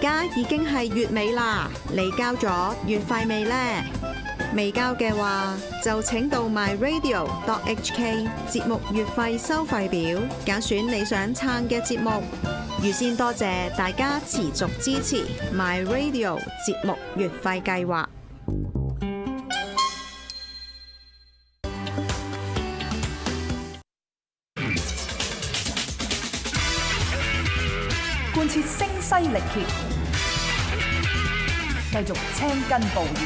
家已經係月尾啦，你交咗月費未呢？未交嘅話，就請到 myradio.hk 節目月費收費表，揀選你想撐嘅節目。預先多謝大家持續支持 myradio 節目月費計劃。貫徹聲嘶力竭，繼續青筋暴現，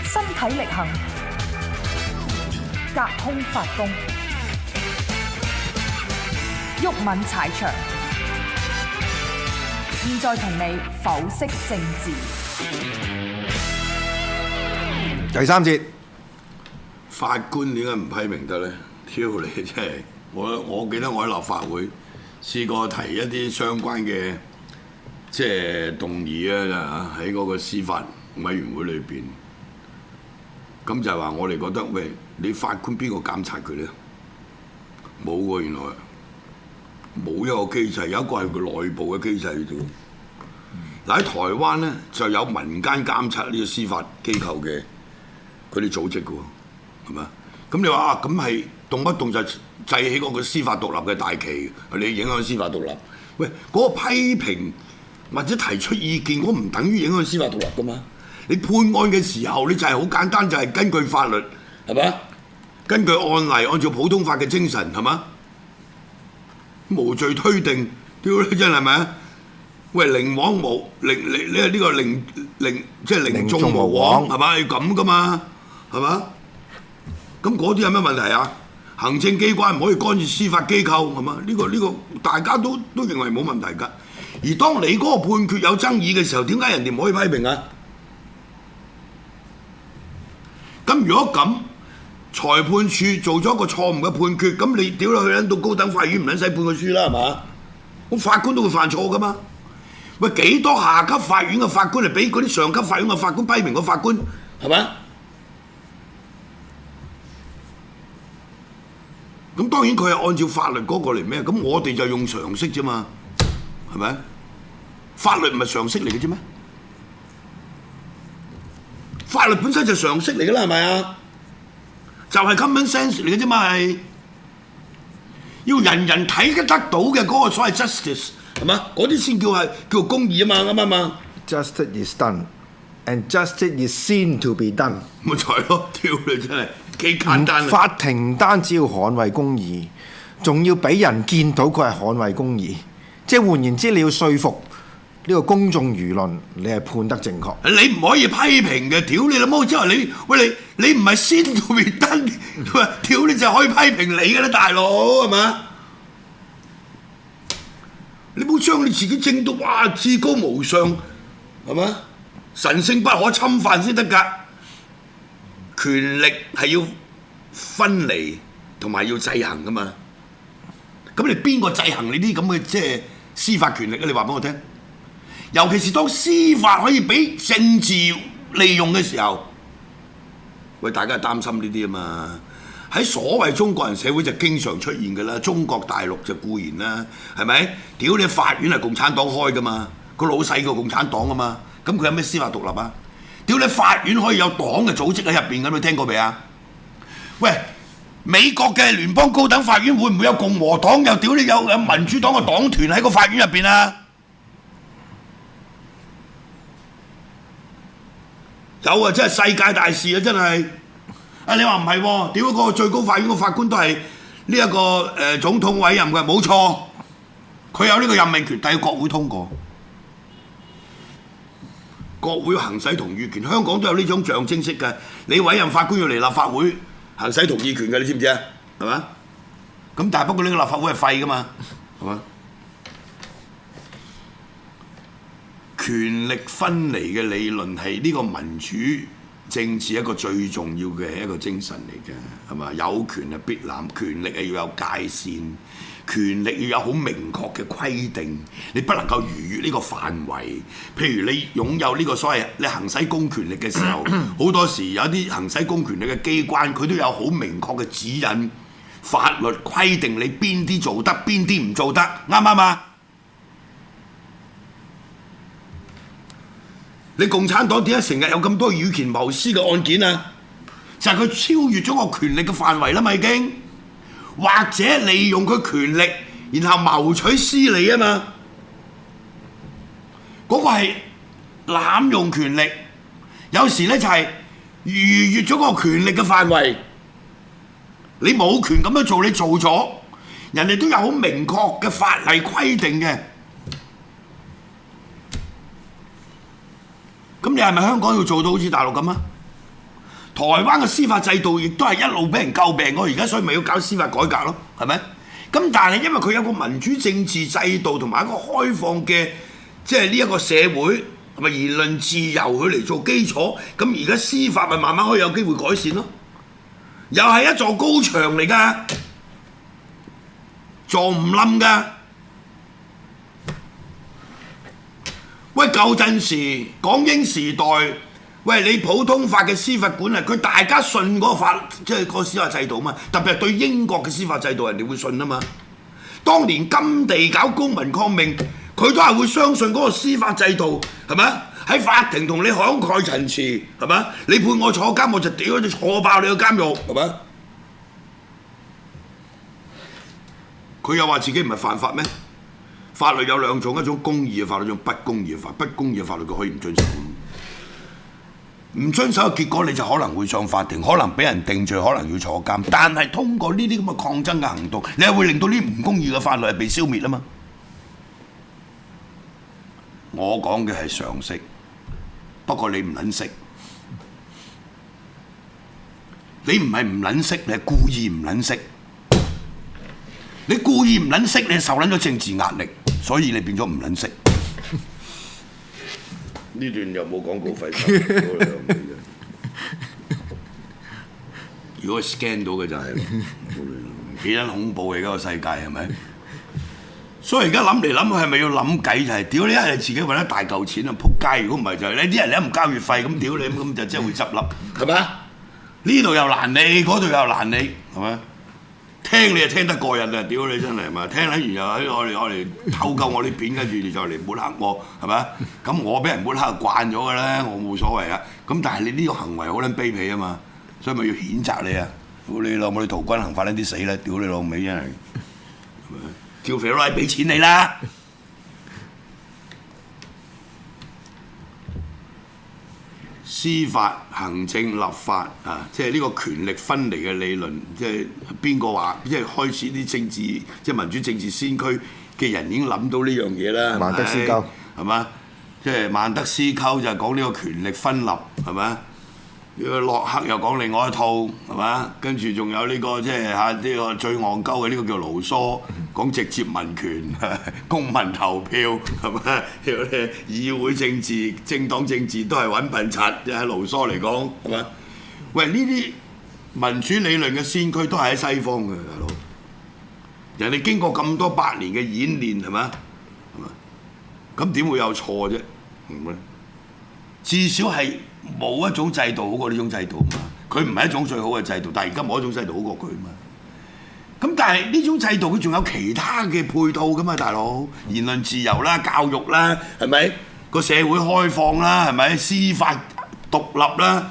身體力行，隔空發功，毓民踩場。現在同你剖析政治。第三節，法官點解唔批評得咧？挑你真係，我記得我喺立法會試過提一啲相關嘅即係動議啊，喺嗰個司法委員會裏邊，咁就係話我哋覺得，喂，你法官邊個監察佢咧？冇喎，原來冇一個機制，有一個係佢內部嘅機制啫。嗱喺台灣咧就有民間監察呢個司法機構嘅佢哋組織嘅喎，係咪？咁你話啊，咁係動不動就製起嗰個司法獨立嘅大旗，你影響司法獨立？喂，嗰個批評或者提出意見，我唔等於影響司法獨立噶嘛？你判案嘅時候，你就係好簡單，就係根據法律，係咪？根據案例，按照普通法嘅精神，係嘛？無罪推定，屌你真係咪啊？喂，寧枉無寧，你係呢個寧即係寧縱無枉，係嘛？要咁噶嘛，係嘛？咁嗰啲有咩問題啊？行政機關唔可以干預司法機構，係嘛？呢個大家都認為冇問題㗎。而當你嗰個判決有爭議嘅時候，點解人哋唔可以批評啊？咁如果咁，裁判處做咗個錯誤嘅判決，咁你屌落去撚到高等法院唔撚使判個書啦，係嘛？咁法官都會犯錯㗎嘛？喂，幾多下級法院嘅法官嚟俾嗰啲上級法院嘅法官批評個法官，係咪？咁當然佢係按照法律嗰個嚟咩？咁我哋就用常識啫嘛，係咪？法律唔係常識嚟嘅啫咩？法律本身就常識嚟㗎啦，係咪啊？就係 common sense 嚟嘅啫嘛，係要人人睇得到嘅嗰個所謂 justice 係嘛？嗰啲先叫公義啊嘛，啱唔啱啊 Justice is done, and justice is seen to be done。咪就係咯，屌你真係幾簡單啊！法庭唔單止要捍衛公義，仲要俾人見到佢係捍衛公義。即係換言之，你要說服呢個公眾輿論，你係判得正確。你唔可以批評嘅，屌你老母！之後你唔係先到面登，屌你就可以批評你嘅啦，大佬係嘛？你冇將你自己整到哇至高無上係嘛？神聖不可侵犯先得㗎。權力係要分離同埋要制衡㗎嘛。咁你邊個制衡你啲咁嘅即係司法權力啊？你話俾我聽。尤其是當司法可以俾政治利用嘅時候，喂，大家係擔心呢啲啊嘛。喺所謂中國人社會就經常出現㗎啦，中國大陸就固然啦，係咪？屌你法院係共產黨開㗎嘛，個老細個共產黨啊嘛，咁佢有咩司法獨立啊？屌你法院可以有黨嘅組織喺入邊咁，你聽過未啊？喂，美國嘅聯邦高等法院會唔會有共和黨又屌你有民主黨嘅黨團喺個法院入邊啊？有啊，真係世界大事啊！真係啊！你話唔係喎？屌嗰個最高法院個法官都係呢一個總統委任嘅，冇錯，佢有呢個任命權，但係國會通過，國會行使同意權。香港都有呢種象徵式嘅，你委任法官要嚟立法會行使同意權嘅，你知唔知啊？係嘛？咁但係不過呢個立法會係廢㗎嘛，係嘛？權力分離嘅理論係呢個民主政治一個最重要嘅一個精神嚟嘅，係嘛？有權係必攬，權力係要有界線，權力要有好明確嘅規定，你不能夠逾越呢個範圍。譬如你擁有呢個所謂你行使公權力嘅時候，好多時有啲行使公權力嘅機關，佢都有好明確嘅指引，法律規定你邊啲做得，邊啲唔做得，啱唔啱啊？你共產黨點解成日有咁多以權謀私嘅案件啊？就係佢超越咗個權力嘅範圍啦嘛，已經，或者利用佢權力，然後謀取私利啊嘛。嗰個係濫用權力，有時咧就係逾越咗嗰個權力嘅範圍。你冇權咁樣做，你做咗，人哋都有好明確嘅法例規定嘅。咁你係咪香港要做到好似大陸咁啊？台灣嘅司法制度亦都係一路俾人詬病嘅，而家所以咪要搞司法改革咯，係咪？咁但係因為佢有個民主政治制度同埋一個開放嘅，即係呢一個社會同埋言論自由佢嚟做基礎，咁而家司法咪慢慢可以有機會改善咯。又係一座高牆嚟㗎，撞唔冧㗎。喂，舊陣時港英時代，喂你普通法嘅司法管轄，佢大家信嗰個法，即係個司法制度嘛。特別係對英國嘅司法制度，人哋會信啊嘛。當年甘地搞公民抗命，佢都係會相信嗰個司法制度，係咪？喺法庭同你慷慨陳詞，係咪？你判我坐監，我就屌你坐爆你個監獄，係咪？佢又話自己唔係犯法咩？法律有兩種，一種公義嘅法律，一種不公義嘅法律。不公義嘅法律佢可以唔遵守，唔遵守嘅結果你就可能會上法庭，可能俾人定罪，可能要坐監。但係通過呢啲咁嘅抗爭嘅行動，你係會令到呢唔公義嘅法律係被消滅啊嘛。我講嘅係常識，不過你唔撚識，你唔係唔撚識，你係故意唔撚識。你故意唔撚識，你受撚咗政治壓力，所以你變咗唔撚識。呢段又冇廣告費如果 scan 到嘅就係幾撚恐怖嘅嗰個世界係咪？所以而家諗嚟諗去係咪要諗計就係屌你一係自己揾一大嚿錢啊撲街，如果唔係就係你啲人你唔交月費咁屌你咁就真係會執笠係咪？呢度又難你，嗰度又難你係咪？聽你就聽得過癮啊！屌你真係係咪？聽完又喺我哋偷鳩我啲片，跟住你就嚟抹黑我係咪？咁我俾人抹黑慣咗㗎啦，我冇所謂啊。咁但係你呢個行為好撚卑鄙啊嘛，所以咪要譴責你啊！屌你老母，你陶君行快撚啲死啦！屌你老味真係，叫肥佬俾錢你啦！司法、行政、立法啊，即係呢個權力分離嘅理論，即係邊個話？即係開始啲政治，即係民主政治先驅嘅人已經諗到呢樣嘢啦。孟德斯鳩係嘛？即係孟德斯鳩就係講呢個權力分立係嘛？呢個洛克又講另外一套係嘛？跟住仲有呢個即係呢個最戇鳩嘅呢個叫盧梭，講直接民權、公民投票係嘛？議會政治、政黨政治都係揾笨柒，即係盧梭嚟講係嘛？喂，呢啲民主理論嘅先驅都係喺西方嘅大佬，人哋經過咁多百年嘅演練係嘛？係嘛？咁點會有錯啫？至少係冇一種制度好過呢種制度嘛。佢唔係一種最好嘅制度，但係而家冇一種制度好過佢嘛。咁但係呢種制度佢仲有其他嘅配套噶嘛，大佬，言論自由啦、教育啦，係咪？個社會開放啦，係咪？司法獨立啦，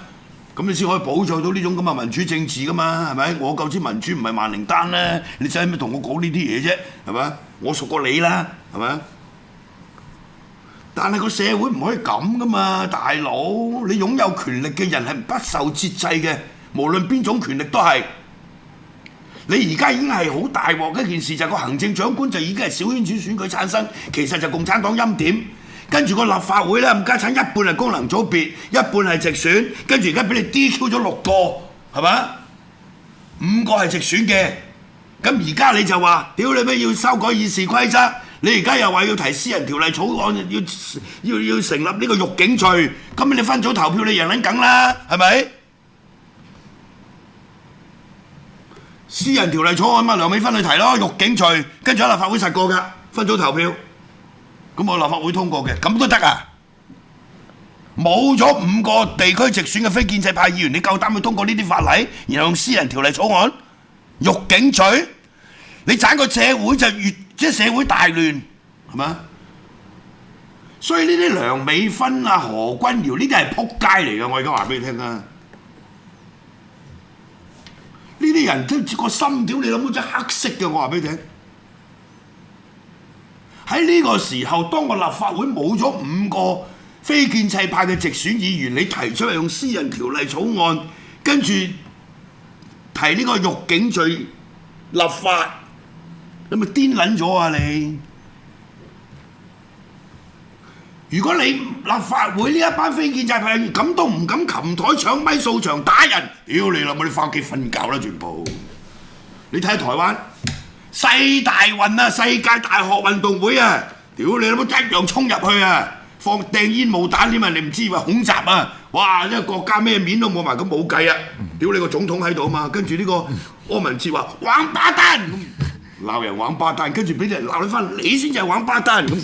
咁你先可以保障到呢種咁嘅民主政治噶嘛，係咪？我夠知民主唔係萬靈丹啦，你使乜同我講呢啲嘢啫？係咪？我熟過你啦，係咪？但係個社會唔可以咁噶嘛，大佬！你擁有權力嘅人係不受節制嘅，無論邊種權力都係。你而家已經係好大鑊嘅一件事，就係個行政長官就已經係小圈子選舉產生，其實就共產黨欽點。跟住個立法會咧，冚家產一半係功能組別，一半係直選，跟住而家俾你 DQ 咗6個，係咪？5個係直選嘅，咁而家你就話：屌你咩要修改議事規則？你而家又話要提私人條例草案，要成立呢個辱警罪，咁你分組投票你贏撚梗啦，係咪？私人條例草案嘛，梁美芬去提咯，辱警罪，跟住喺立法會實過㗎，分組投票，咁我立法會通過嘅，咁都得啊？冇咗5個地區直選嘅非建制派議員，你夠膽去通過呢啲法例，然後用私人條例草案？辱警罪，你盞個社會就越即係社會大亂，係嘛？所以呢啲梁美芬啊、何君堯呢啲係撲街嚟㗎，我而家話俾你聽啊！呢啲人都個心屌你諗到真係黑色嘅，我話俾你聽。喺呢個時候，當個立法會冇咗5個非建制派嘅直選議員，你提出嚟用私人條例草案，跟住提呢個辱警罪立法，你咪癲撚咗啊你！如果你立法會呢一班非建制派咁都唔敢擒台搶咪掃場打人，屌你老母！你翻屋企瞓覺啦全部！你睇下台灣世大運啊，世界大學運動會啊，屌你老母一樣衝入去啊！放掟煙霧彈添啊！你唔知話恐襲啊！哇！一個國家咩面都冇埋，咁冇計啊！屌你個總統喺度啊嘛，跟住呢個柯文哲話王八蛋，鬧人王八蛋，跟住俾人鬧你翻，你先至係王八蛋咁。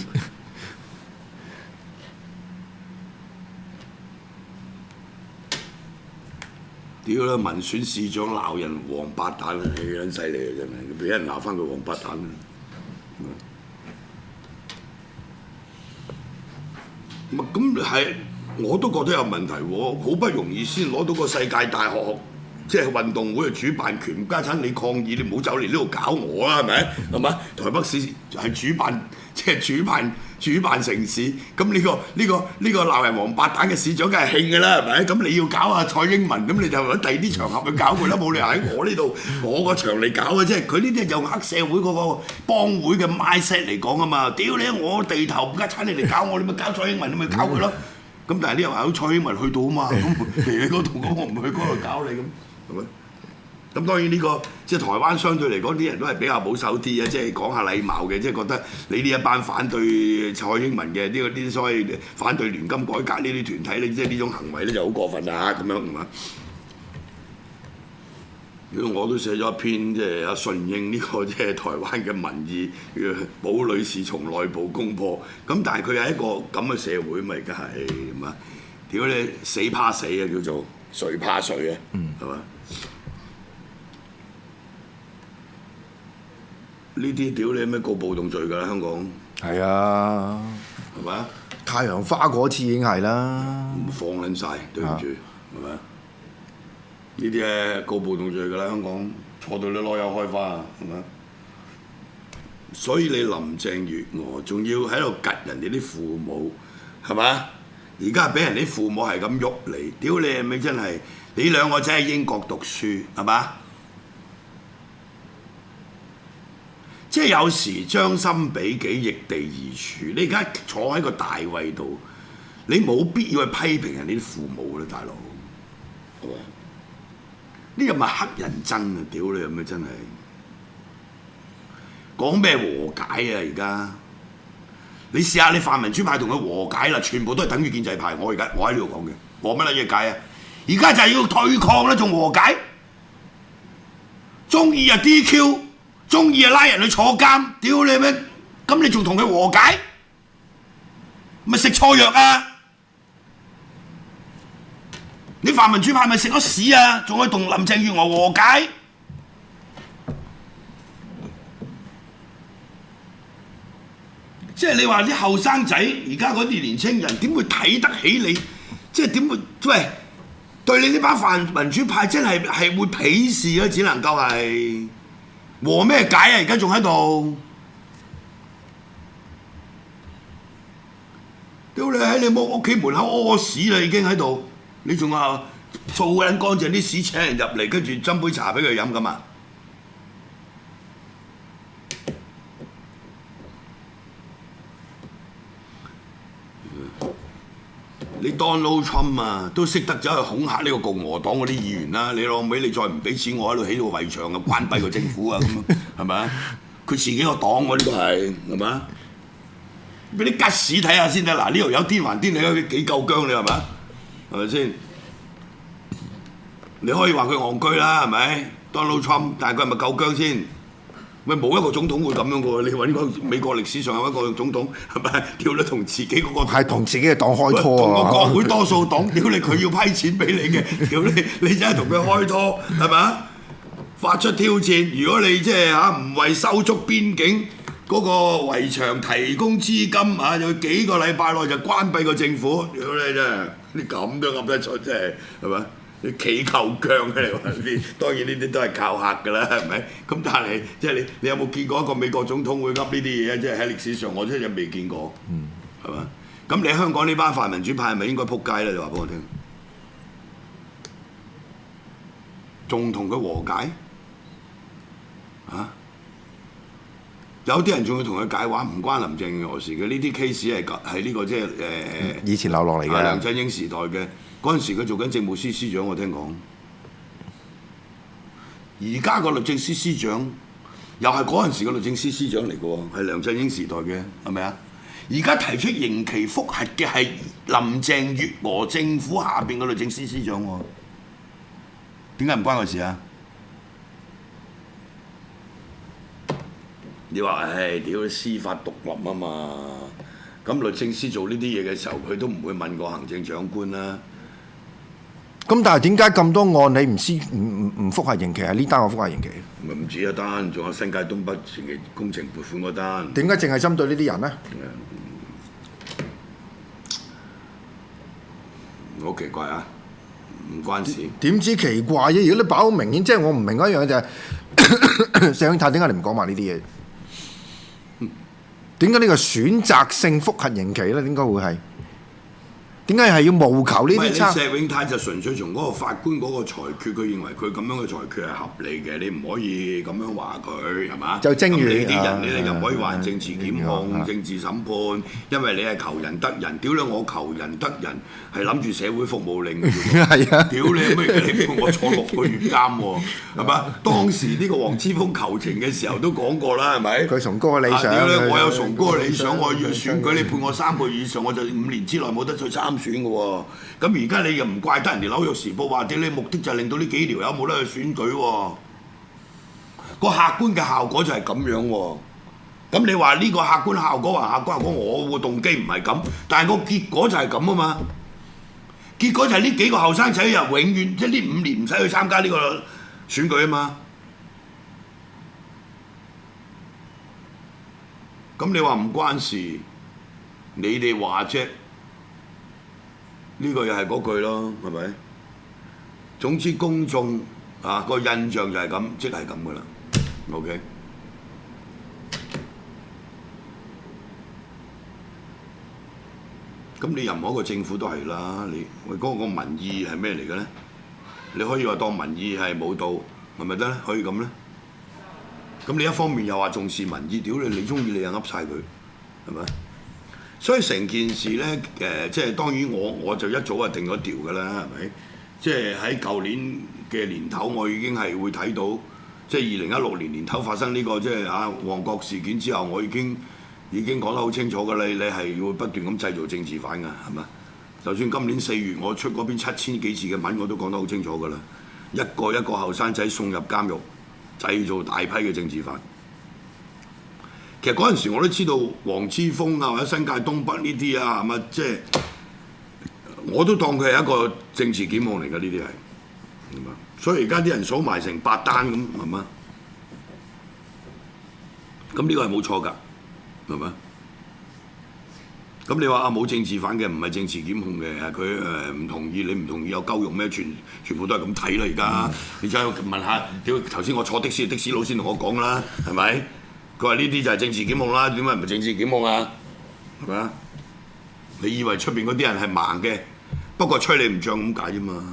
屌啦！民選市長鬧人王八蛋啊，幾撚犀利啊！真係，俾人鬧翻佢王八蛋啊！咁係，我都覺得有問題喎。好不容易先攞到個世界大學即係運動會嘅主辦權，家產你抗議，你唔好走嚟呢度搞我啊，係咪？係嘛？台北市係主辦城市，咁呢個鬧人王八蛋嘅市長梗係興㗎啦，係咪？咁你要搞下蔡英文，咁你就喺第二啲場合去搞佢啦，冇理由喺我呢度我個場嚟搞嘅啫。佢呢啲係用黑社會嗰個幫會嘅 mindset 嚟講啊嘛。屌你我地頭家產你嚟搞我，你咪搞蔡英文，你咪搞佢咯。咁但係呢又話蔡英文去到啊嘛，咁你嗰度講我唔去嗰度搞你咁，係咪？咁當然呢個即係台灣相對嚟講啲人都係比較保守啲啊，即係講下禮貌嘅，即係覺得你呢一班反對蔡英文嘅呢啲所謂反對聯金改革呢啲團體，你即係呢種行為咧就好過分啦咁樣係嘛？如果我都寫咗一篇即係阿順應呢個即係台灣嘅民意，寶女士從內部攻破，咁但係佢係一個咁嘅社會咪而家係係嘛？屌你死怕死啊，叫做誰怕誰啊，係嘛？呢啲屌你咩告暴動罪㗎啦，香港係啊，係咪？太陽花嗰次已經係啦，放撚晒，對唔住，係咪？呢啲係告暴動罪㗎啦，香港坐到你攞柚開花啊，係咪？所以你林鄭月娥仲要喺度趌人哋啲父母，係嘛？而家俾人啲父母係咁喐你，屌你係咪真係？你兩個仔喺英國讀書，係嘛？即係有時將心比己，易地而處。你而家坐喺個大位度，你冇必要去批評人哋啲父母啦，大佬。係嘛？呢個咪黑人憎啊！屌你係咪真係？講咩和解啊？而家你試下你泛民主派同佢和解啦，全部都係等於建制派。我喺呢度講嘅，和乜撚嘢解啊？而家就係要對抗啦，仲和解？中意啊 DQ！中意啊拉人去坐監，屌你咩？咁你仲同佢和解？咪食錯藥啊！你泛民主派咪食咗屎啊？仲可以同林鄭月娥和解？即係你話啲後生仔，而家嗰啲年青人點會睇得起你？即係點會喂對你呢班泛民主派真係會鄙視啊！只能夠係。和咩解啊？而家仲喺度，屌你喺你屋企門口屙屎啦，已經喺度，你仲話掃緊乾淨啲屎請人入嚟，跟住斟杯茶俾佢飲咁啊？你 Donald Trump 啊，都識得走去恐嚇呢個共和黨嗰啲議員啦！你老味，你再唔俾錢我喺度起到圍牆啊，關閉個政府啊咁係咪？佢自己個黨喎，呢個係咪？俾啲吉屎睇下先得。嗱，呢度有癲還癲，你幾夠薑你係咪？係咪先？你可以話佢戇居啦，係咪 Donald Trump？但係佢係咪夠薑先？喂，冇一個總統會咁樣嘅喎，你話呢個美國歷史上有一個總統係咪屌你同自己嗰個係同自己嘅黨開拖啊！同個國會多數黨，屌你佢要批錢俾你嘅，屌你真係同佢開拖係咪？發出挑戰，如果你即係唔為收足邊境嗰個圍牆提供資金有幾個禮拜內就關閉個政府，如果你真係你咁都噏得出，真係係咪？你企球腳嘅你話啲，當然呢啲都係靠客㗎啦，係咪？咁但係即係你有冇見過一個美國總統會噏呢啲嘢啊？即係喺歷史上我真係未見過，係嘛？咁你香港呢班泛民主派係咪應該撲街咧？你話俾我聽，仲同佢和解啊？有啲人仲要同佢解話，唔關林鄭月娥事嘅。呢啲 case 係呢個即係以前留落嚟嘅梁振英時代嘅嗰陣時，佢做緊政務司司長，我聽講。而家個律政司司長又係嗰陣時個律政司司長嚟嘅喎，係梁振英時代嘅，係咪啊？而家提出刑期覆核嘅係林鄭月娥政府下邊嘅律政司司長喎，點解唔關佢事啊？你話屌司法獨立啊嘛，咁律政司做呢啲嘢嘅時候，佢都唔會問過行政長官啦。咁但係點解咁多案你唔覆核刑期？係呢單我覆核刑期？唔止一單，仲有新界東北前期工程撥款嗰單。點解淨係針對呢啲人呢？好奇怪啊！唔關事。點知奇怪啫？如果你擺好明顯，即係我唔明嗰一樣就係石永泰點解你唔講埋呢啲嘢？點解呢個選擇性覆核刑期咧？點解會係？點解係要務求呢啲差？石永泰就純粹從嗰個法官嗰個裁決，佢認為佢咁樣嘅裁決係合理嘅，你唔可以咁樣話佢係嘛？就正如你啲人，你哋又唔可以話政治檢控、政治審判，因為你係求仁得仁。屌你，我求仁得仁係諗住社會服務令嘅啫。係啊！屌你乜你判我坐6個月監喎？係嘛？當時呢個黃之鋒求情嘅時候都講過啦，係咪？佢崇高嘅理想。屌你，我有崇高嘅理想，我要選舉，你判我3個月以上，我就5年之內冇得再參選嘅喎，咁而家你又唔怪得人哋《紐約時報》話啲，你目的就係令到呢幾條友冇得去選舉喎，個客觀嘅效果就係咁樣喎。咁你話呢個客觀效果還客觀效果，我個動機唔係咁，但係個結果就係咁啊嘛。結果就係呢幾個後生仔又永遠即係呢5年唔使去參加呢個選舉啊嘛。咁你話唔關事，你哋話啫。呢個又係嗰句咯，係咪？總之公眾個印象就係咁，即係咁噶啦。OK。咁你任何一個政府都係啦，你喂嗰個民意係咩嚟嘅咧？你可以話當民意係冇到，係咪得咧？可以咁咧？咁你一方面又話重視民意，屌你中意你又噏晒佢，係咪？所以成件事咧，即係當然我就一早就定咗調㗎啦，係咪？即係喺舊年嘅年頭，我已經係會睇到，即係2016年年頭發生呢個即係旺角事件之後，我已經講得好清楚㗎啦，你係要不斷咁製造政治犯㗎，係咪？就算今年4月我出嗰篇7000幾字嘅文，我都講得好清楚㗎啦，一個一個後生仔送入監獄，製造大批嘅政治犯。其實嗰陣時我都知道黃之鋒或者新界東北呢啲係咪？即係我都當佢係一個政治檢控嚟㗎，呢啲係嘛？所以而家啲人數埋成8單咁係嘛？咁呢個係冇錯㗎，係嘛？咁你話冇政治犯嘅，唔係政治檢控嘅，佢唔同意，你唔同意有鳩用咩？全部都係咁睇啦而家。你再問下，屌頭先我坐的士佬先同我講啦，係咪？佢話呢啲就係政治檢控啦，點解唔係政治檢控啊？係咪啊？你以為出邊嗰啲人係盲嘅，不過吹你唔漲咁解啫嘛，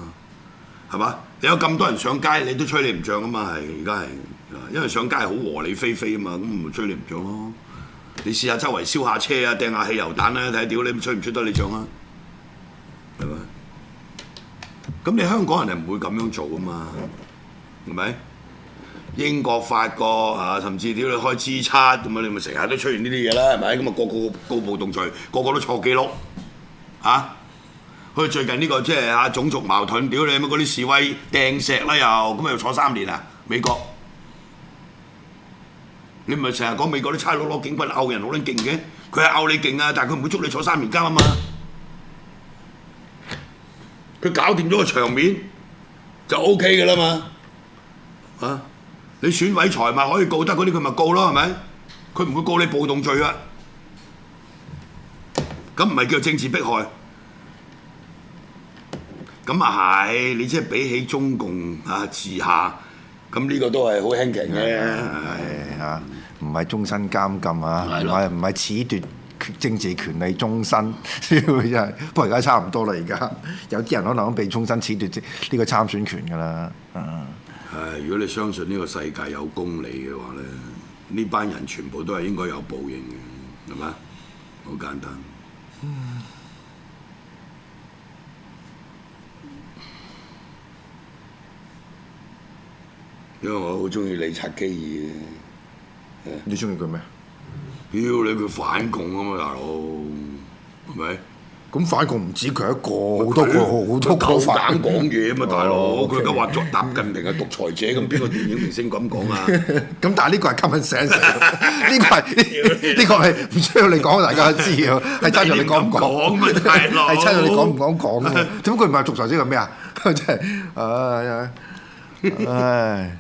係嘛？你有咁多人上街，你都吹你唔漲啊嘛，係而家係，因為上街係好和理非非啊嘛，咁咪吹你唔漲咯。你試下周圍燒下車啊，掟下汽油彈啊，睇下屌你吹唔吹得你漲啊？係咪？咁你香港人係唔會咁樣做啊嘛，係咪？英國、法國甚至屌你開 G7咁啊，你咪成日都出現呢啲嘢啦，係咪？咁啊個個告暴動罪，個個都坐記錄嚇。佢最近呢個即係種族矛盾，屌你乜嗰啲示威掟石啦又，咁又坐3年啊？美國，你唔係成日講美國啲差佬攞警棍毆人好撚勁嘅，佢係毆你勁啊，但係佢唔會捉你坐3年監啊嘛。佢搞掂咗個場面就 OK 嘅啦嘛，你損毀財物可以告得嗰啲，佢咪告咯，係咪？佢唔會告你暴動罪啊！咁唔係叫政治迫害。咁啊係，你即係比起中共啊治下，咁呢個都係好輕鬆嘅。係嚇，唔係終身監禁啊，唔係褫奪政治權利終身，真係。不過而家差唔多啦，而家有啲人可能都被終身褫奪呢個參選權㗎啦。如果你相信呢個世界有公理嘅話咧，呢班人全部都係應該有報應嘅，係咪？好簡單。因為我好中意理察基爾嘅。你中意佢咩？屌你佢反共啊嘛，大佬，係咪？咁反共唔止佢一個，好多個反講嘢啊嘛，大佬。佢而家話作習近平係獨裁者，咁邊個電影明星咁講啊？咁但係呢個係 common sense，呢個係唔需要你講，大家都知嘅，係真係你講唔講嘛，大佬。係真係你講唔講啊？點佢唔係獨裁者係咩啊？真係唉！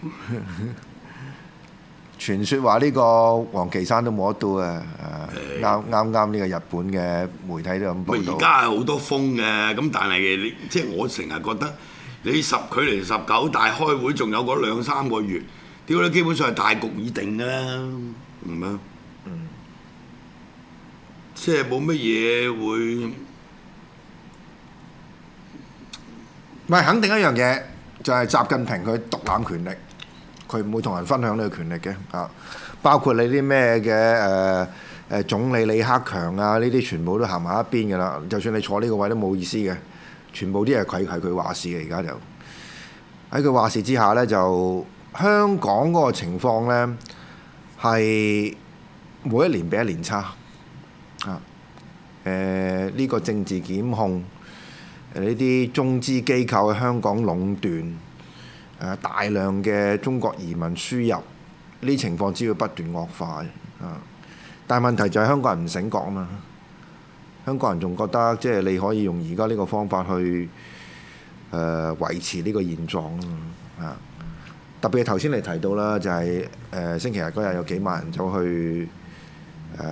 傳說話呢個王岐山都冇得到啊！啱呢個日本嘅媒體都咁報道。而家係好多風嘅，咁但係你即係我成日覺得你距離19大開會仲有嗰2-3個月，屌你基本上係大局已定㗎啦，係咪？即係冇乜嘢會。唔係肯定一樣嘢，就係習近平佢獨攬權力。佢唔會同人分享呢個權力嘅啊，包括你啲咩嘅總理李克強啊，呢啲全部都行埋一邊嘅啦。就算你坐呢個位都冇意思嘅，全部啲係佢話事嘅。而家就喺佢話事之下呢，就香港嗰個情況呢，係每一年比一年差啊。呢個政治檢控，呢啲中資機構喺香港壟斷。大量嘅中國移民輸入，呢啲情況只會不斷惡化啊！但係問題就係香港人唔醒覺啊嘛，香港人仲覺得即係你可以用而家呢個方法去維持呢個現狀啊！特別係頭先你提到啦，就係星期日嗰日有幾萬人走去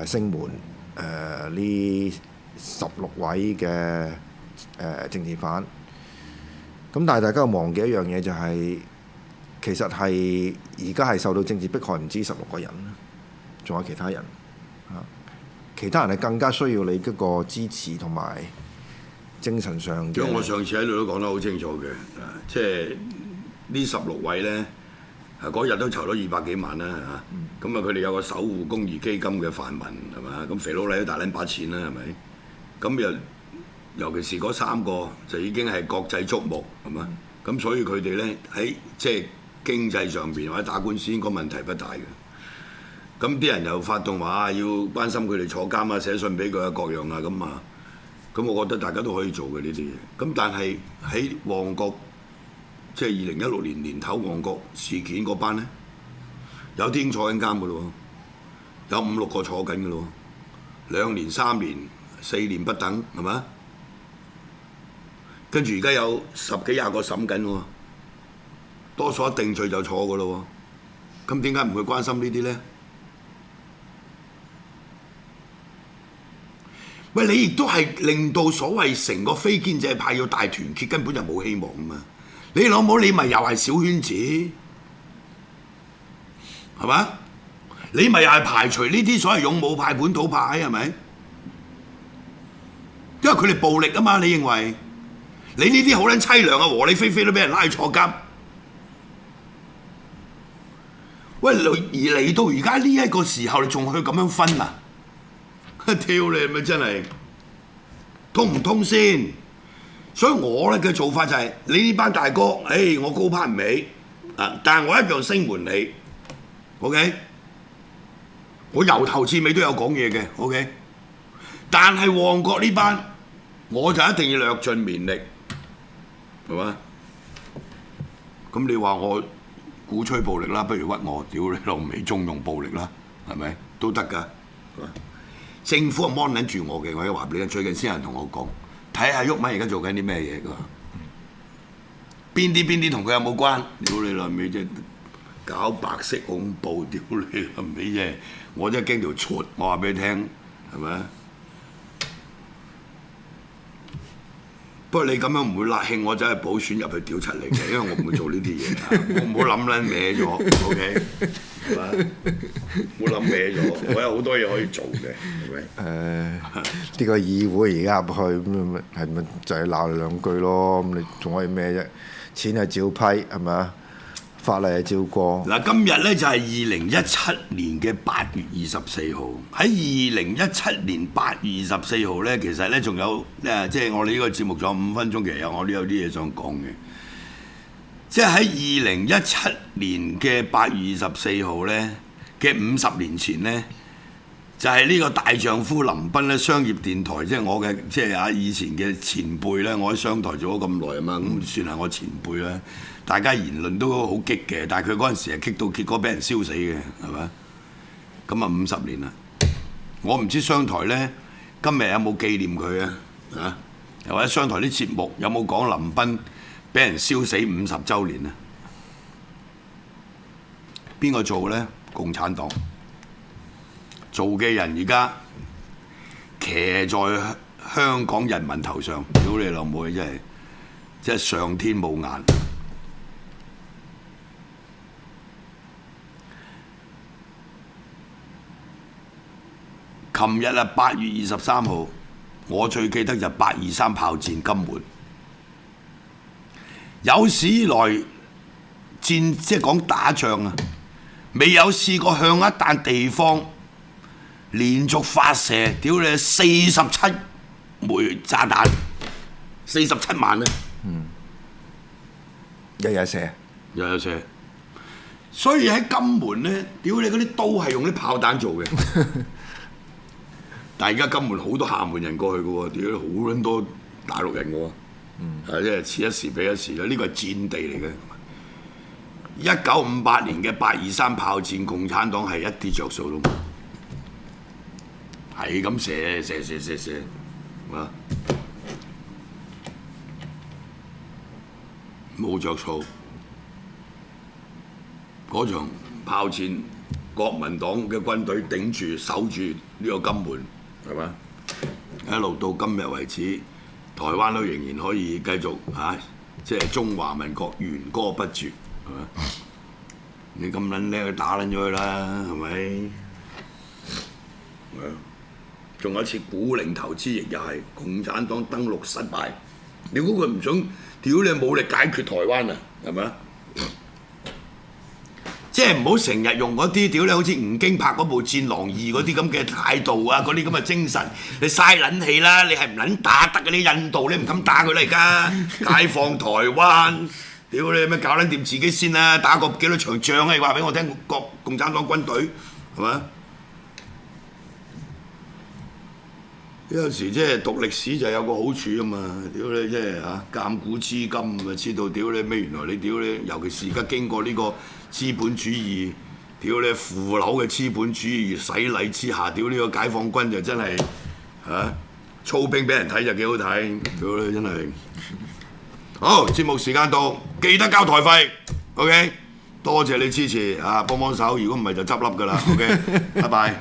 聲援呢16位嘅政治犯。咁但係大家忘記一樣嘢就係、其實係而家係受到政治迫害唔止16個人，仲有其他人啊！其他人係更加需要你嗰個支持同埋精神上嘅。因為我上次喺度都講得好清楚嘅，即係呢16位咧，嗰日都籌咗200幾萬啦嚇。咁佢哋有個守護公義基金嘅泛民係嘛？咁肥佬黎都大撚把錢啦係咪？咁尤其是嗰3個就已經係國際矚目係嘛？咁所以佢哋咧喺即係經濟上邊或者打官司應該問題不大嘅。咁啲人又發動話要關心佢哋坐監啊，寫信俾佢啊，各樣啊咁啊。咁我覺得大家都可以做嘅呢啲嘢。咁但係喺旺角，即係2016年年頭旺角事件嗰班咧，有啲已經坐緊監嘅咯，有5-6個坐緊嘅咯，2年、3年、4年不等係嘛？跟住而家有10幾20個審緊喎，多數一定罪就坐嘅咯喎。咁點解唔去關心呢啲咧？喂，你亦都係令到所謂成個非建制派要大團結，根本就冇希望啊嘛！你老母你咪又係小圈子，係嘛？你咪又係排除呢啲所謂勇武派、本土派係咪？因為佢哋暴力啊嘛，你認為？你呢啲好撚凄涼啊，和理非非都俾人拉去坐監。喂，而嚟到而家呢一個時候，你仲去咁樣分啊？挑你咪真係通唔通先？所以我咧嘅做法就係、你呢班大哥，我高攀唔起啊，但係我一樣聲援你 ，OK？ 我由頭至尾都有講嘢嘅 ，OK？ 但係旺角呢班，我就一定要略盡綿力，係嘛？咁你話我鼓吹暴力啦，不如屈我，屌你老味，縱容暴力啦，係咪都得㗎？政府係 mon 住我嘅，我要話俾你聽。最近先有人同我講，睇下毓民而家做緊啲咩嘢㗎？邊啲同佢有冇關？屌你老味啫！搞白色恐怖，屌你老味啫！我真係驚條黢，我話俾你聽，係咪？不過你咁樣唔會辣興我走去補選入去屌出嚟嘅，因為我唔會做呢啲嘢，我唔好諗撚歪咗 ，OK， 係嘛？唔好諗歪咗，我有好多嘢可以做嘅，係咪？呢個議會而家入去咁係咪就係鬧你兩句咯？咁你仲可以咩啫？錢係照批係咪啊？法例係照過。嗱，今日咧就係2017年嘅8月24號。喺2017年8月24號咧，其實咧仲有即係我哋呢個節目仲有5分鐘，其實我都有啲嘢想講嘅。即係喺2017年嘅8月24號咧嘅50年前咧，就係呢個大丈夫林彬咧商業電台，即係我嘅即係以前嘅前輩咧，我喺商台做咗咁耐啊嘛，咁算係我前輩啦。大家言論都好激嘅，但係佢嗰陣時係激到結果俾人燒死嘅，係咪？咁啊50年啦，我唔知商台呢今日有冇紀念佢啊？嚇，又或者商台啲節目有冇講林彬俾人燒死50週年啊？邊個做呢？共產黨做嘅人而家騎在香港人民頭上，屌你老母！真係上天冇眼。琴日啊8月23號，我最記得就823炮戰金門。有史以來戰即係講打仗啊，未有試過向一笪地方連續發射，屌你47枚炸彈，47萬啊！日日射，日日射。所以喺金門呢，屌你嗰啲刀係用啲炮彈做嘅。但係而家金門好多廈門人過去嘅喎，屌好撚多大陸人嘅喎，即係此一時彼一時啦。呢個係戰地嚟嘅。1958年嘅823炮戰，共產黨係一啲着數都冇，係咁射，啊，冇着數。嗰場炮戰，國民黨嘅軍隊頂住守住呢個金門。係嘛？一路到今日為止，台灣都仍然可以繼續即係中華民國弦歌不絕，係嘛？你咁撚叻，去打撚咗佢啦，係咪？仲有一次古寧頭之役又係共產黨登陸失敗，你估佢唔想屌你武力解決台灣啊？係咪？即係唔好成日用嗰啲屌你好似吳京拍嗰部《戰狼2》嗰啲咁嘅態度啊，嗰啲咁嘅精神，你嘥撚氣啦！你係唔撚打得嘅？你印度你唔敢打佢啦而家，解放台灣，屌你咩搞撚掂自己先啦！打過幾多場仗啊？你話俾我聽，國共產黨軍隊係嘛？有時即係讀歷史就有個好處啊嘛！屌你即係鑑古知今咪知道屌你咩？原來你屌你，尤其是而家經過呢個資本主義，屌你腐朽嘅資本主義洗禮之下，屌呢個解放軍就真係操兵俾人睇就幾好睇，屌你真係。好，節目時間到，記得交台費 ，OK？ 多謝你支持幫幫手，如果唔係就執笠㗎啦 ，OK？ 拜拜。